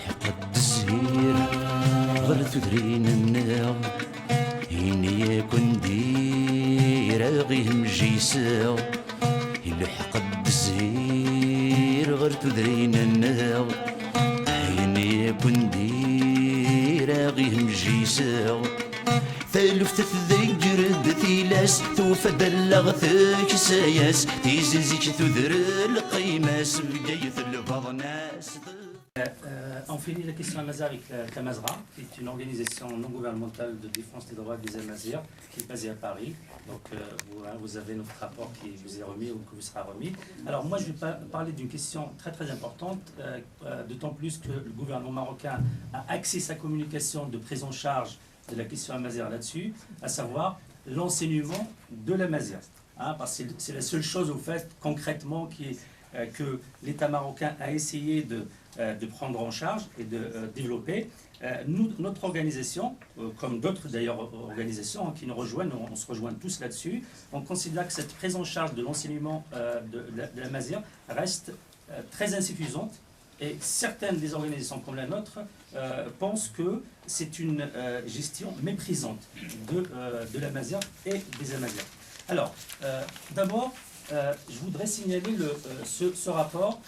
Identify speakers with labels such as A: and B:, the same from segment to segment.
A: يلحق الزهير غير تدرين النار هيني يكون دير غيهم جيسا يلحق الزهير غير تدرين النار هيني يكون دير غيهم جيسا ثالث تذكر بثيلاس توفد اللغثك ساياس تيزنزيك تذر القيماس بقيت البعض ناس.
B: On finit la question Amazir avec la Tamazra, qui est une organisation non gouvernementale de défense des droits des Amazirs, qui est basée à Paris. Donc vous avez notre rapport qui vous est remis ou qui vous sera remis. Alors moi je vais parler d'une question très très importante, d'autant plus que le gouvernement marocain a axé sa communication de prise en charge de la question Amazir là-dessus, à savoir l'enseignement de l'Amazir. Parce que c'est la seule chose au fait concrètement que l'État marocain a essayé de prendre en charge et de développer. Notre organisation, comme d'autres d'ailleurs organisations qui nous rejoignent, on se rejoint tous là-dessus, on considère que cette prise en charge de l'enseignement de l'Amazir reste très insuffisante. Et certaines des organisations comme la nôtre pensent que c'est une gestion méprisante de l'Amazir et des Amazirs. Alors, d'abord, je voudrais signaler ce rapport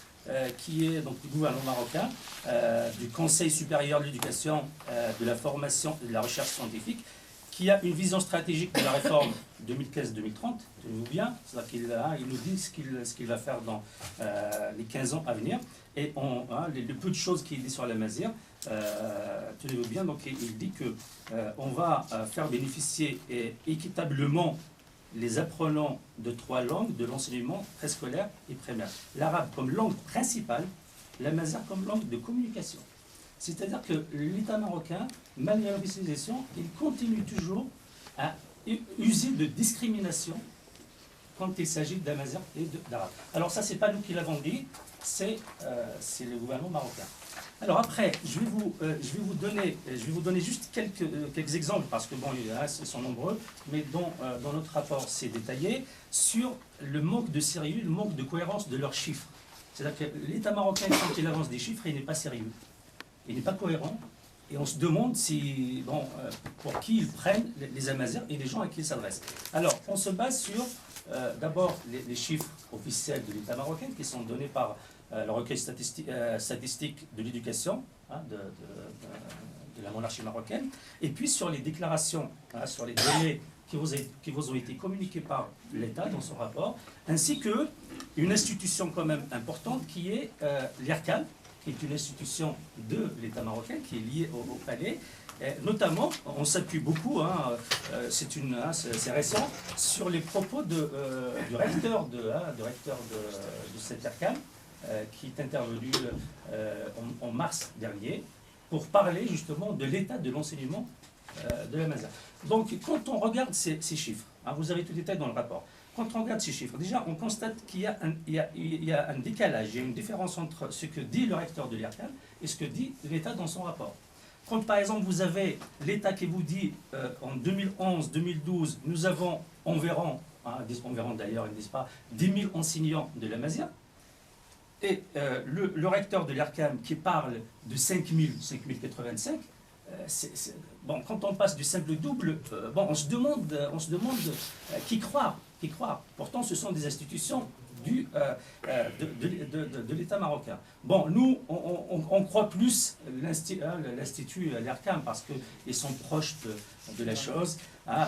B: qui est donc du gouvernement marocain, du Conseil supérieur de l'éducation, de la formation et de la recherche scientifique, qui a une vision stratégique de la réforme 2015-2030, tenez-vous bien, c'est-à-dire qu'il nous dit ce qu'il va faire dans les 15 ans à venir, et les peu de choses qu'il dit sur l'Amazir, tenez-vous bien, donc il dit qu'on va faire bénéficier équitablement les apprenants de 3 langues de l'enseignement préscolaire et primaire. L'arabe comme langue principale, l'amazigh comme langue de communication. C'est-à-dire que l'État marocain, malgré l'officialisation, il continue toujours à user de discrimination quand il s'agit d'amazigh et d'arabe. Alors ça, c'est pas nous qui l'avons dit, c'est le gouvernement marocain. Alors après, je vais vous donner juste quelques exemples, parce que bon, ils sont nombreux, mais dans notre rapport, c'est détaillé, sur le manque de sérieux, le manque de cohérence de leurs chiffres. C'est-à-dire que l'État marocain, quand il avance des chiffres, il n'est pas sérieux, il n'est pas cohérent, et on se demande pour qui ils prennent les Amazirs et les gens à qui ils s'adressent. Alors, on se base sur, d'abord, les chiffres officiels de l'État marocain, qui sont donnés par le recueil statistique de l'éducation de la monarchie marocaine, et puis sur les déclarations, sur les données qui vous ont été communiquées par l'État dans son rapport, ainsi qu'une institution quand même importante qui est l'IRCAN, qui est une institution de l'État marocain, qui est liée au palais. Notamment, on s'appuie beaucoup, c'est récent, sur les propos du recteur de cette IRCAN, qui est intervenu en mars dernier pour parler justement de l'état de l'enseignement de l'Amazigh. Donc quand on regarde ces chiffres, vous avez tout le détail dans le rapport, quand on regarde ces chiffres, déjà on constate qu'il y a un décalage, il y a une différence entre ce que dit le recteur de l'IRCAN et ce que dit l'État dans son rapport. Quand par exemple vous avez l'État qui vous dit en 2011-2012, nous avons environ d'ailleurs, ils ne disent pas, 10 000 enseignants de l'Amazigh, et le recteur de l'IRCAN qui parle de 5085, bon, quand on passe du simple au double, on se demande qui croire. Pourtant, ce sont des institutions de l'État marocain. Bon, nous, on croit plus l'Institut l'IRCAN parce qu'ils sont proches de la chose.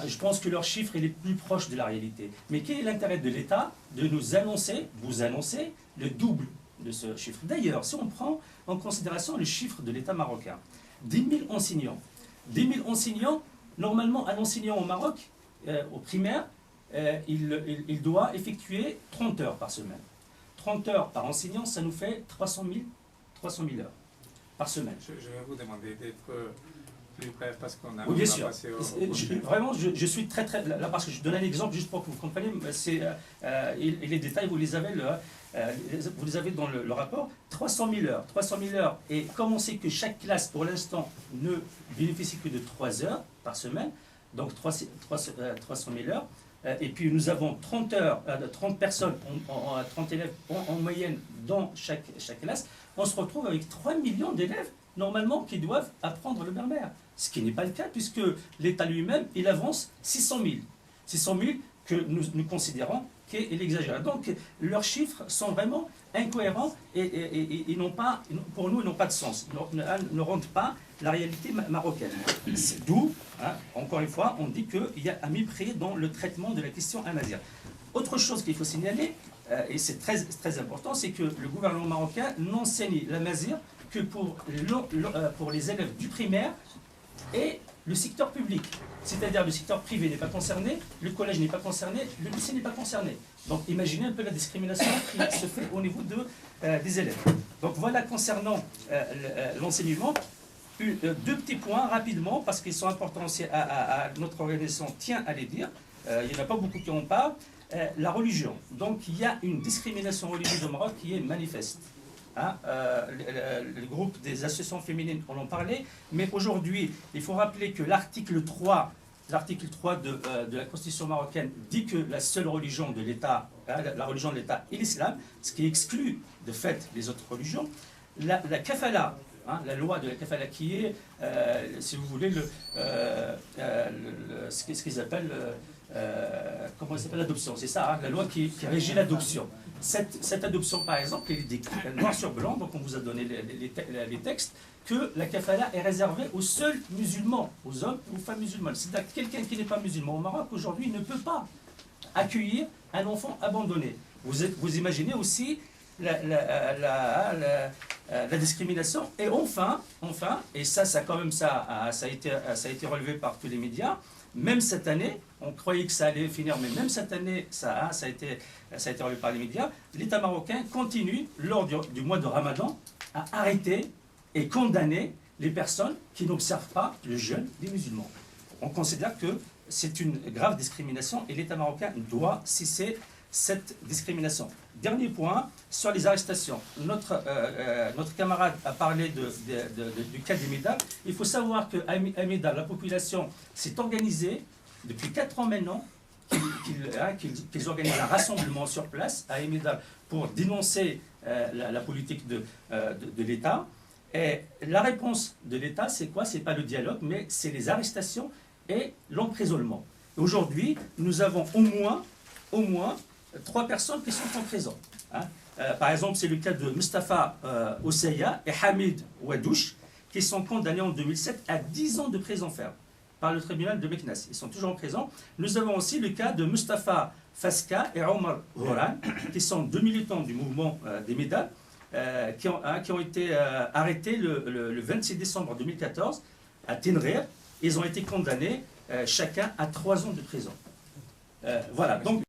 B: Je pense que leur chiffre est plus proche de la réalité. Mais quel est l'intérêt de l'État de nous annoncer, vous annoncer, le double de ce chiffre? D'ailleurs, si on prend en considération le chiffre de l'État marocain, 10 000 enseignants. 10 000 enseignants, normalement, un enseignant au Maroc, au primaire, il doit effectuer 30 heures par semaine. 30 heures par enseignant, ça nous fait 300 000 heures par semaine. Je
C: vais vous demander d'être plus bref parce qu'on a...
B: Oui, bien sûr. Vraiment, je suis très... Là, parce que je donne un exemple juste pour que vous compreniez, et les détails, vous les avez dans le rapport. 300 000 heures. 300 000 heures. Et comme on sait que chaque classe, pour l'instant, ne bénéficie que de 3 heures par semaine, donc 300 000 heures, et puis nous avons 30 personnes, 30 élèves en moyenne dans chaque classe, on se retrouve avec 3 millions d'élèves normalement, qui doivent apprendre le berbère. Ce qui n'est pas le cas, puisque l'État lui-même, il avance 600 000. 600 000 que nous considérons qu'il exagère. Donc, leurs chiffres sont vraiment incohérents et n'ont pas, pour nous, n'ont pas de sens, ne rendent pas la réalité marocaine. D'où, hein, encore une fois, on dit qu'il y a un mépris dans le traitement de la question amazigh. Autre chose qu'il faut signaler, et c'est très, très important, c'est que le gouvernement marocain n'enseigne l'amazigh que pour les élèves du primaire et le secteur public. C'est-à-dire le secteur privé n'est pas concerné, le collège n'est pas concerné, le lycée n'est pas concerné. Donc imaginez un peu la discrimination qui se fait au niveau des élèves. Donc voilà concernant l'enseignement. Deux petits points rapidement, parce qu'ils sont importants aussi à notre organisation, tient à les dire. Il n'y en a pas beaucoup qui en parlent. La religion. Donc il y a une discrimination religieuse au Maroc qui est manifeste. Hein, le groupe des associations féminines en ont parlé, mais aujourd'hui, il faut rappeler que l'article 3 de la Constitution marocaine dit que la seule religion de l'État, la religion de l'État est l'islam, ce qui exclut de fait les autres religions. La kafala, hein, la loi de la kafala qui est, si vous voulez, ce qu'ils appellent, comment ça s'appelle, l'adoption, c'est ça, hein, la loi qui régit l'adoption. Cette adoption, par exemple, il est décrit noir sur blanc, donc on vous a donné les textes, que la kafala est réservée aux seuls musulmans, aux hommes ou aux femmes musulmanes. C'est-à-dire que quelqu'un qui n'est pas musulman au Maroc, aujourd'hui, ne peut pas accueillir un enfant abandonné. Vous imaginez aussi la discrimination. Et enfin, et ça a été relevé par tous les médias, même cette année, on croyait que ça allait finir, mais même cette année, ça a été relevé par les médias, l'État marocain continue, lors du mois de Ramadan, à arrêter et condamner les personnes qui n'observent pas le jeûne des musulmans. On considère que c'est une grave discrimination et l'État marocain doit cesser cette discrimination. Dernier point, sur les arrestations. Notre camarade a parlé du cas d'Emidal. Il faut savoir qu'à Emidal, la population s'est organisée depuis 4 ans maintenant, qu'ils organisent un rassemblement sur place à Emidal pour dénoncer la politique de l'État. Et la réponse de l'État, c'est quoi? C'est pas le dialogue, mais c'est les arrestations et l'emprisonnement. Aujourd'hui, nous avons au moins 3 personnes qui sont en prison. Hein. Par exemple, c'est le cas de Mustafa Oseya et Hamid Wadouche, qui sont condamnés en 2007 à 10 ans de prison ferme par le tribunal de Meknès. Ils sont toujours en prison. Nous avons aussi le cas de Mustafa Faska et Omar Horan, qui sont 2 militants du mouvement des Médades, qui ont été arrêtés le 26 décembre 2014 à Tenrir. Ils ont été condamnés chacun à 3 ans de prison. Voilà. Donc,